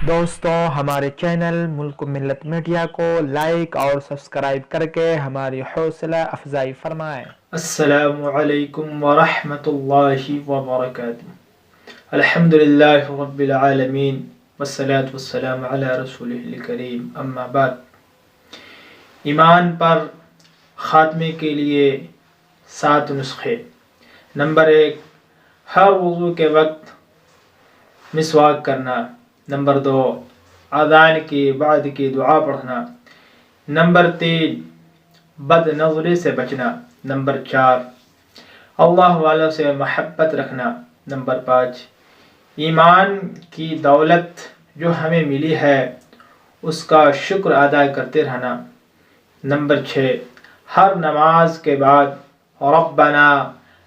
دوستوں ہمارے چینل ملک و ملت میڈیا کو لائک اور سبسکرائب کر کے ہماری حوصلہ افزائی فرمائیں۔ السلام علیکم ورحمۃ اللہ وبرکاتہ۔ الحمدللہ رب العالمین والصلاة والسلام علی رسولہ الکریم، اما بعد۔ ایمان پر خاتمے کے لیے 7 نسخے۔ نمبر 1، ہر وضو کے وقت مسواک کرنا۔ نمبر 2، اذان کے بعد کی دعا پڑھنا۔ نمبر 3، بد نظری سے بچنا۔ نمبر 4، اللہ والوں سے محبت رکھنا۔ نمبر 5، ایمان کی دولت جو ہمیں ملی ہے اس کا شکر ادا کرتے رہنا۔ نمبر 6، ہر نماز کے بعد ربنا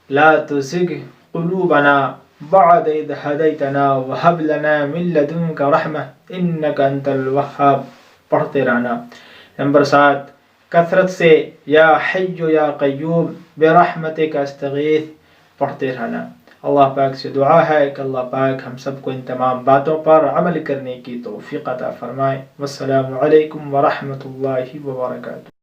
لا تزغ قلوبنا بعد اذ ہدیتنا وہب لنا من لدنک رحمہ انک انت الوہاب پڑھتے رہنا۔ نمبر 7، کثرت سے یا حی یا قیوم برحمتک استغیث پڑھتے رہنا۔ اللہ پاک سے دعا ہے کہ اللہ پاک ہم سب کو ان تمام باتوں پر عمل کرنے کی توفیق عطا فرمائے۔ والسلام علیکم ورحمۃ اللہ وبرکاتہ۔